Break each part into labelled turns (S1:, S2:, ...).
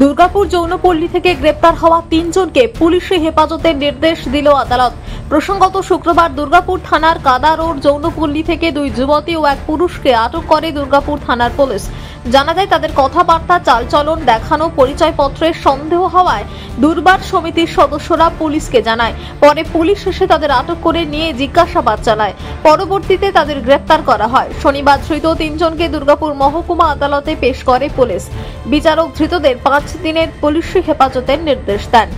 S1: দুর্গাপুর যৌনপল্লী থেকে গ্রেপ্তার হওয়া 3 জনকে পুলিশি হেফাজতের নির্দেশ দিল আদালত। প্রসঙ্গত শুক্রবার দুর্গাপুর থানার কাদা রোড যৌনপল্লী থেকে 2 যুবতী ও 1 পুরুষকে আটক করে দুর্গাপুর থানার পুলিশ। জানা যায় তাদের কথাবার্তা, চালচলন দেখানো পরিচয়পত্রের সন্দেহ হওয়ায় দুর্বার সমিতির সদস্যরা পুলিশকে জানায়। পরে পুলিশ এসে তাদের আটক করে নিয়ে জিজ্ঞাসাবাদ চালায়। পরবর্তীতে তাদের গ্রেপ্তার করা হয়। শনিবার ধৃত 3 জনকে দুর্গাপুর মহকুমা আদালতে পেশ করে পুলিশ। বিচারক ধৃতদের 5 দিনের পুলিশি হেফাজতের নির্দেশ দেন।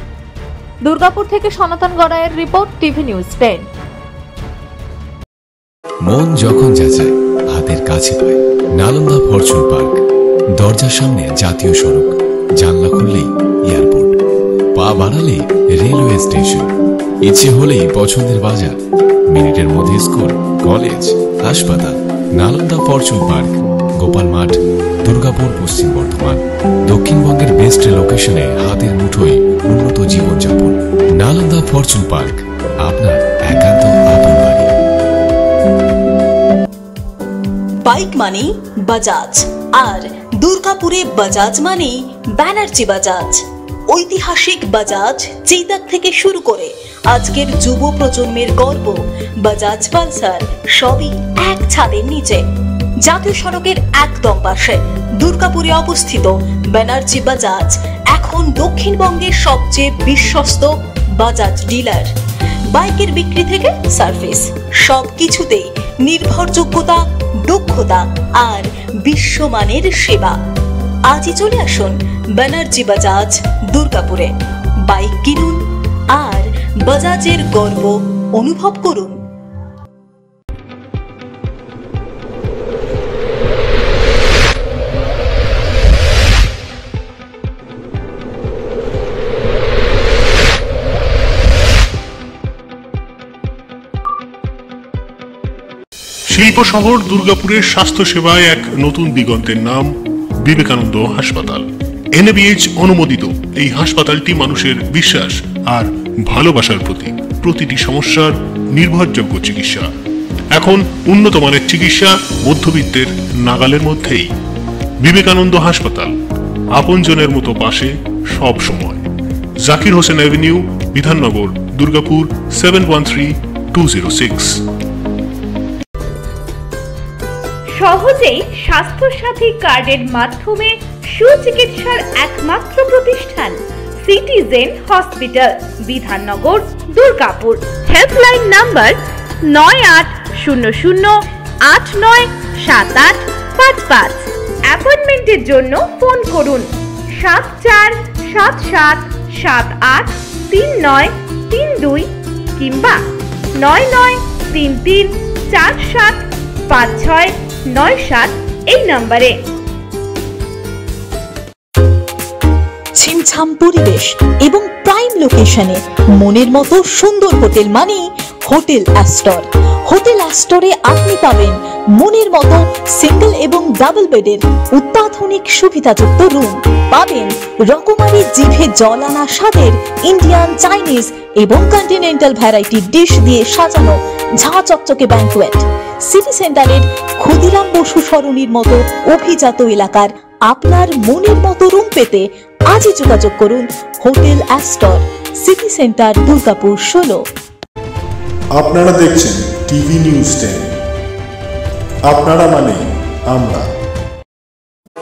S1: দুর্গাপুর থেকে সনাতন গড়াইয়ের রিপোর্ট, টিভি নিউজ 10।
S2: মন যখন যাচায় হাতের কাছে পায় নালন্দা ফরচুন পার্ক। দরজার সামনে জাতীয় সড়ক, জানলা খুললেই এয়ারপোর্ট, পা বাড়ালে রেলওয়ে স্টেশন, ইচ্ছে হলেই পছন্দের বাজার, মিনিটের মধ্যে স্কুল, কলেজ, হাসপাতাল। নালন্দা ফরচুন পার্ক, গোপাল মাঠ, দুর্গাপুর, পশ্চিম বর্ধমান। দক্ষিণবঙ্গের বেস্ট লোকেশনে হাতের মুঠোয় উন্নত জীবনযাপন। নালন্দা ফরচুন পার্ক, আপনার একান্ত আপন বাড়ি।
S3: বাইক মানে বাজাজ, আর দুর্গাপুরে বাজাজ মানে ব্যানার্জি বাজাজ। ঐতিহাসিক বাজাজ চেতক থেকে শুরু করে আজকের যুব প্রজন্মের গর্ব বাজাজ পালসার, সবই এক ছাদের নিচে। জাতীয় সড়কের একদম পাশে দুর্গাপুরে অবস্থিত ব্যানার্জি বাজাজ এখন দক্ষিণবঙ্গের সবচেয়ে বিশ্বস্ত বাজাজ ডিলার। বাইকের বিক্রি থেকে সার্ভিস, সবকিছুতেই নির্ভরযোগ্যতা, দক্ষতা আর বিশ্বমানের সেবা। আজই চলে আসুন ব্যানার্জি বাজাজ দুর্গাপুরে। বাইক কিনুন আর বাজাজের গর্ব অনুভব করুন।
S4: শিল্প শহর দুর্গাপুরের স্বাস্থ্য সেবায় এক নতুন দিগন্তের নাম বিবেকানন্দ হাসপাতাল। NABH অনুমোদিত এই হাসপাতালটি মানুষের বিশ্বাস আর ভালোবাসার প্রতীক। প্রতিটি সমস্যার নির্ভরযোগ্য চিকিৎসা। এখন উন্নত মানের চিকিৎসা মধ্যবিত্তের নাগালের মধ্যেই। বিবেকানন্দ হাসপাতাল, আপনজনের মতো পাশে সব সময়। জাকির হোসেন অ্যাভিনিউ, বিধাননগর, দুর্গাপুর 713206।
S5: সহজেই স্বাস্থ্যসাথী কার্ডের মাধ্যমে সুচিকিৎসার একমাত্র প্রতিষ্ঠান citizen hospital, Bidhannagar, Durgapur. Helpline number 9800897855। অ্যাপয়েন্টমেন্টের জন্য ফোন করুন 7477783932 কিংবা 9933475697 এই নম্বরে।
S3: ছিমছাম পরিবেশ এবং প্রাইম লোকেশনে মনের মতো সুন্দর হোটেল মানে হোটেল অ্যাস্টর। হোটেল অ্যাস্টরে আপনি পাবেন মনের মতো সিঙ্গেল এবং ডাবল বেডের অত্যাধুনিক সুবিধাযুক্ত রুম। পাবেন রকমারি জিভে জল আনা স্বাদের ইন্ডিয়ান, চাইনিজ এবং কন্টিনেন্টাল ভ্যারাইটি ডিশ দিয়ে সাজানো ঝাঁ চকচকে ব্যাংকুয়েট। সিটি সেন্টারের ক্ষুদিরাম বসু সরণির মতো অভিজাত এলাকার আপনার মনের মতো রুম পেতে আজই যোগাযোগ করুন hotel Astor, city centre, Durgapur 16।
S6: আপনারা দেখছেন টিভি নিউজ 10। আপনারা মানে আমরা।